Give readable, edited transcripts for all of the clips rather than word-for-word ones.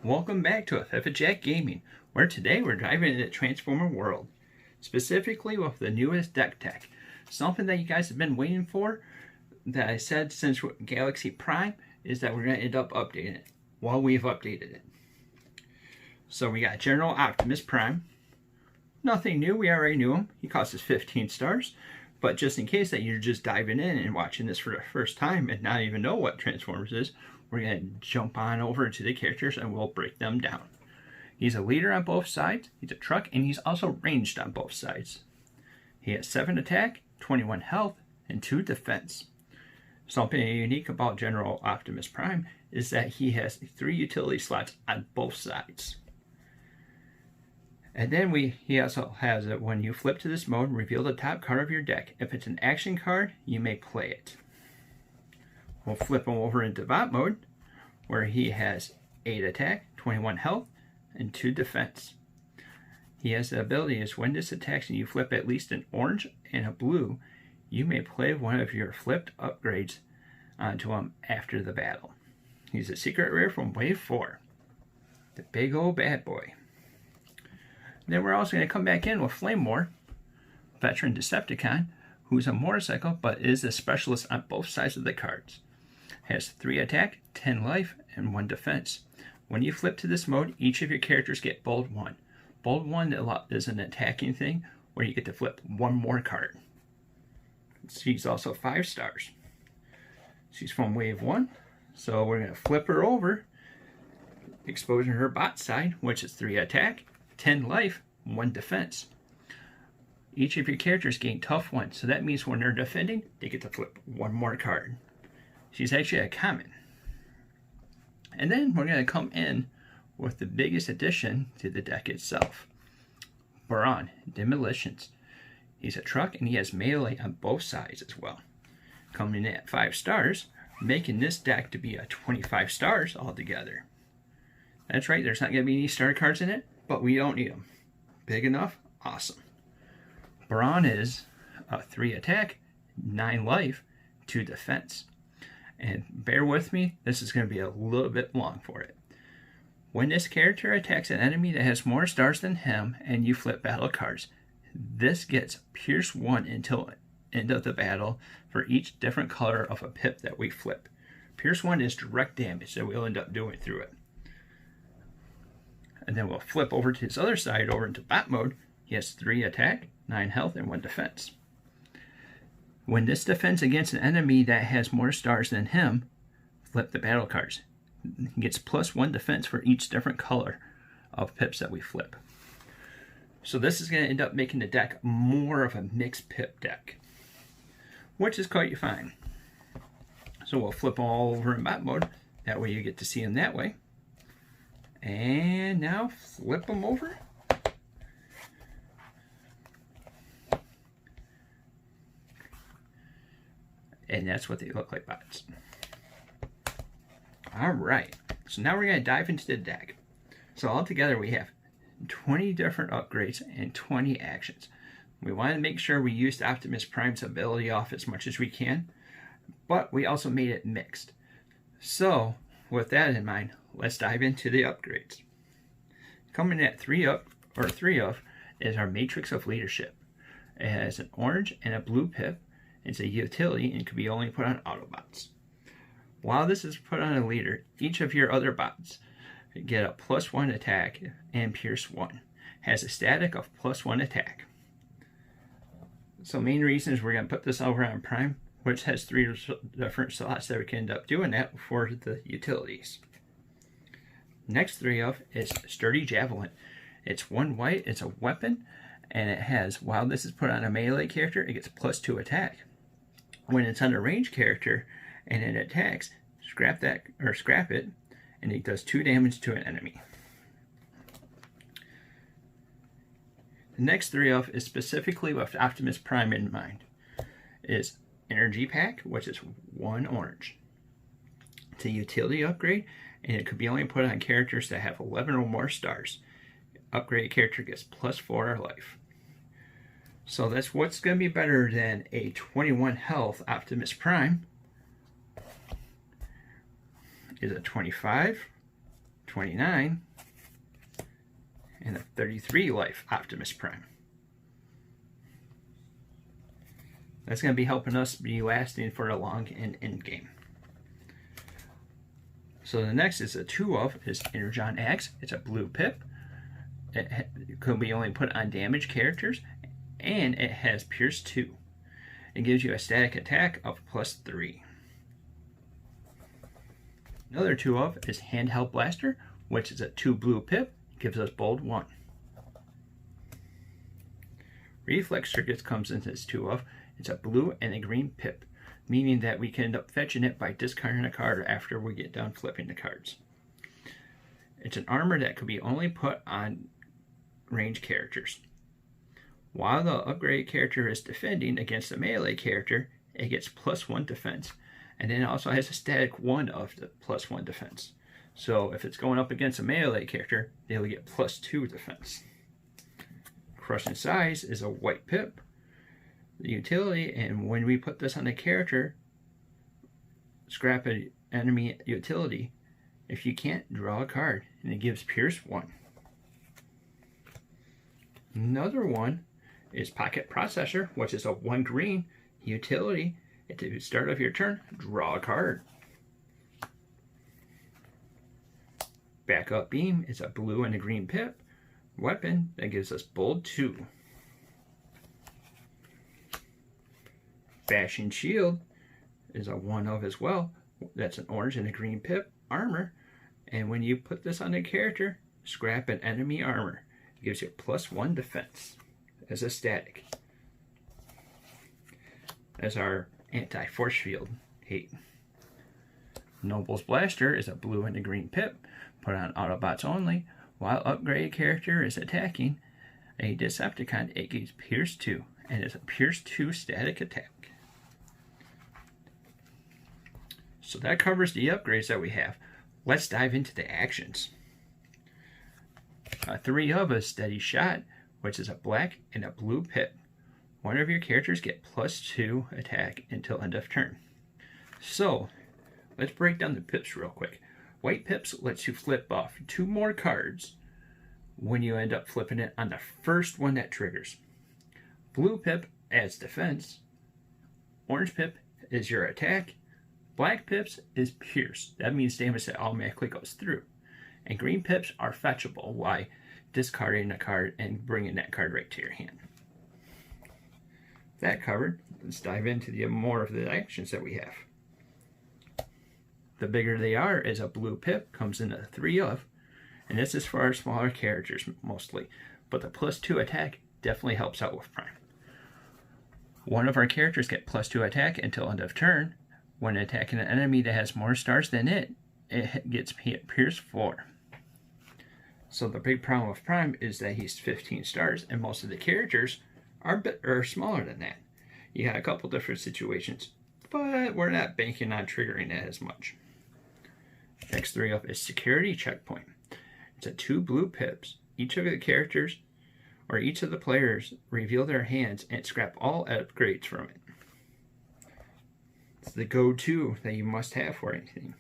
Welcome back to a Jack Gaming, where today we're diving into the Transformer world, specifically with the newest deck tech. Something that you guys have been waiting for, that I said since Galaxy Prime, is that we're going to end up updating it. Well, we've updated it. So we got General Optimus Prime. Nothing new, we already knew him. He costs us 15 stars. But just in case that you're just diving in and watching this for the first time and not even know what Transformers is, we're going to jump on over to the characters and we'll break them down. He's a leader on both sides, he's a truck, and he's also ranged on both sides. He has 7 attack, 21 health, and 2 defense. Something unique about General Optimus Prime is that he has 3 utility slots on both sides. And then he also has it when you flip to this mode, reveal the top card of your deck. If it's an action card, you may play it. We'll flip him over into bot mode, where he has 8 attack, 21 health, and 2 defense. He has the ability is when this attacks and you flip at least an orange and a blue, you may play one of your flipped upgrades onto him after the battle. He's a secret rare from Wave 4. The big old bad boy. Then we're also going to come back in with Flame War, veteran Decepticon, who's a motorcycle but is a specialist on both sides of the cards. Has 3 attack, 10 life, and 1 defense. When you flip to this mode, each of your characters get Bold 1. Bold 1 is an attacking thing where you get to flip 1 more card. She's also 5 stars. She's from Wave 1, so we're going to flip her over, exposing her bot side, which is 3 attack, 10 life, 1 defense. Each of your characters gain tough 1, so that means when they're defending, they get to flip 1 more card. She's actually a common. And then we're going to come in with the biggest addition to the deck itself. Brawn, Demolitions. He's a truck and he has melee on both sides as well. Coming in at 5 stars, making this deck to be a 25 stars altogether. That's right, there's not going to be any star cards in it, but we don't need them. Big enough? Awesome. Brawn is a 3 attack, 9 life, 2 defense. And bear with me, this is going to be a little bit long for it. When this character attacks an enemy that has more stars than him and you flip battle cards, this gets Pierce 1 until end of the battle for each different color of a pip that we flip. Pierce 1 is direct damage that we'll end up doing through it. And then we'll flip over to his other side, over into bot mode. He has 3 attack, 9 health, and 1 defense. When this defends against an enemy that has more stars than him, flip the battle cards. He gets +1 defense for each different color of pips that we flip. So this is going to end up making the deck more of a mixed pip deck, which is quite fine. So we'll flip all over in bot mode. That way you get to see him that way. And now flip them over. And that's what they look like, bots. Alright, so now we're going to dive into the deck. So altogether we have 20 different upgrades and 20 actions. We want to make sure we used Optimus Prime's ability off as much as we can, but we also made it mixed. So with that in mind, let's dive into the upgrades. Coming at 3 of is our Matrix of Leadership. It has an orange and a blue pip. It's a utility and can be only put on Autobots. While this is put on a leader, each of your other bots get a +1 attack and Pierce 1. Has a static of +1 attack. So main reason is we're going to put this over on Prime, which has 3 different slots that we can end up doing that for the utilities. Next 3 of is Sturdy Javelin. It's 1 white, it's a weapon, and it has, while this is put on a melee character, it gets +2 attack. When it's on a ranged character and it attacks, scrap it, and it does 2 damage to an enemy. The next 3 of is specifically with Optimus Prime in mind. Is Energy Pack, which is 1 orange. It's a utility upgrade, and it could be only put on characters that have 11 or more stars. Upgraded character gets +4 life. So that's what's going to be better than a 21 health Optimus Prime is a 25, 29, and a 33 life Optimus Prime. That's going to be helping us be lasting for a long and end game. So the next is a 2 of is Energon X. It's a blue pip. It could be only put on damaged characters, and it has Pierce 2. It gives you a static attack of +3. Another 2 of is Handheld Blaster, which is a 2 blue pip. It gives us Bold 1. Reflex Circuits comes in this 2 of. It's a blue and a green pip, meaning that we can end up fetching it by discarding a card after we get done flipping the cards. It's an armor that could be only put on ranged characters. While the upgrade character is defending against a melee character, it gets +1 defense, and then it also has a static 1 of the +1 defense. So if it's going up against a melee character, they'll get +2 defense. Crushing Size is a white pip. The utility, and when we put this on a character, scrap an enemy utility. If you can't, draw a card, and it gives Pierce 1. Another one is Pocket Processor, which is a 1 green utility. At the start of your turn, draw a card. Backup Beam is a blue and a green pip weapon that gives us Bold 2. Bashing Shield is a 1 of as well. That's an orange and a green pip armor. And when you put this on a character, scrap an enemy armor. It gives you +1 defense as a static. As our anti-force field hate. Noble's Blaster is a blue and a green pip. Put on Autobots only. While upgraded character is attacking a Decepticon, it gives Pierce 2. And it's a Pierce 2 static attack. So that covers the upgrades that we have. Let's dive into the actions. 3 of a Steady Shot, which is a black and a blue pip. One of your characters get +2 attack until end of turn. So let's break down the pips real quick. White pips lets you flip off 2 more cards when you end up flipping it on the first one that triggers. Blue pip adds defense. Orange pip is your attack. Black pips is Pierce. That means damage that automatically goes through. And green pips are fetchable by discarding a card and bringing that card right to your hand. That covered, let's dive into the more of the actions that we have. The bigger they are is a blue pip, comes in a 3 of, and this is for our smaller characters mostly, but the +2 attack definitely helps out with Prime. One of our characters get +2 attack until end of turn. When attacking an enemy that has more stars than it gets Pierce 4. So the big problem with Prime is that he's 15 stars, and most of the characters are smaller than that. You got a couple different situations, but we're not banking on triggering that as much. Next 3 up is Security Checkpoint. It's a 2 blue pips. Each of the characters, or each of the players, reveal their hands and scrap all upgrades from it. It's the go-to that you must have for anything.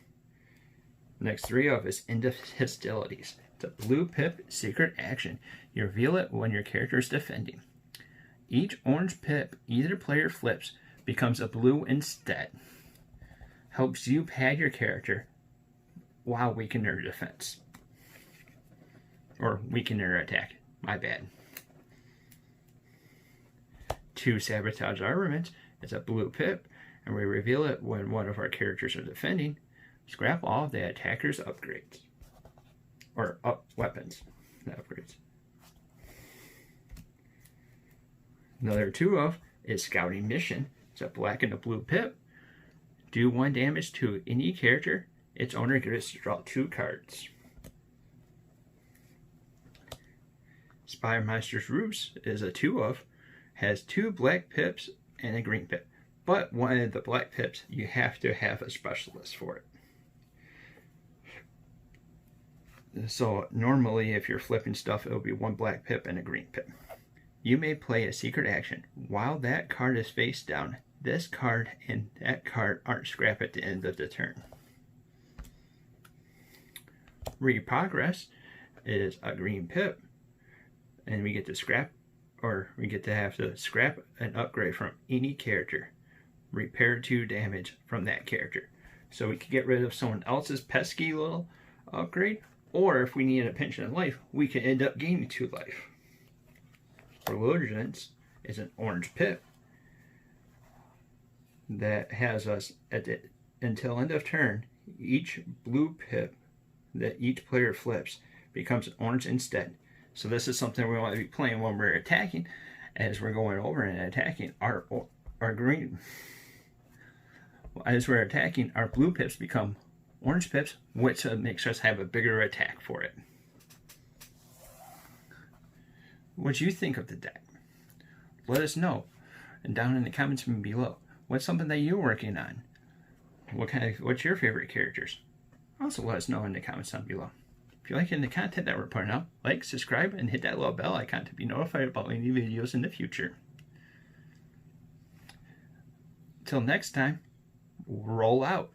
Next 3 up is End of Hostilities. It's a blue pip secret action. You reveal it when your character is defending. Each orange pip either player flips becomes a blue instead. Helps you pad your character while weakening their defense. Or weakening their attack. My bad. 2 Sabotage Armaments. It's a blue pip, and we reveal it when one of our characters are defending. Scrap all of the attacker's upgrades. Or weapons, not upgrades. Another 2 of is Scouting Mission. It's a black and a blue pip. Do 1 damage to any character. Its owner gets to draw 2 cards. Spy Master's Roost is a 2 of. Has 2 black pips and a green pip. But one of the black pips, you have to have a specialist for it. So normally if you're flipping stuff, it'll be 1 black pip and a green pip. You may play a secret action. While that card is face down, this card and that card aren't scrapped at the end of the turn. Reprogress is a green pip, and we get to scrap, or we get to have to scrap an upgrade from any character. Repair 2 damage from that character. So we could get rid of someone else's pesky little upgrade, or if we need a pension in life, we can end up gaining 2 life. Reluctance is an orange pip that has us until end of turn. Each blue pip that each player flips becomes an orange instead. So this is something we want to be playing when we're attacking, as we're going over and attacking our green. As we're attacking, our blue pips become orange pips, which makes us have a bigger attack for it. What do you think of the deck? Let us know, and down in the comments below. What's something that you're working on? What's your favorite characters? Also let us know in the comments down below. If you're liking the content that we're putting out, like, subscribe, and hit that little bell icon to be notified about any videos in the future. Till next time, roll out.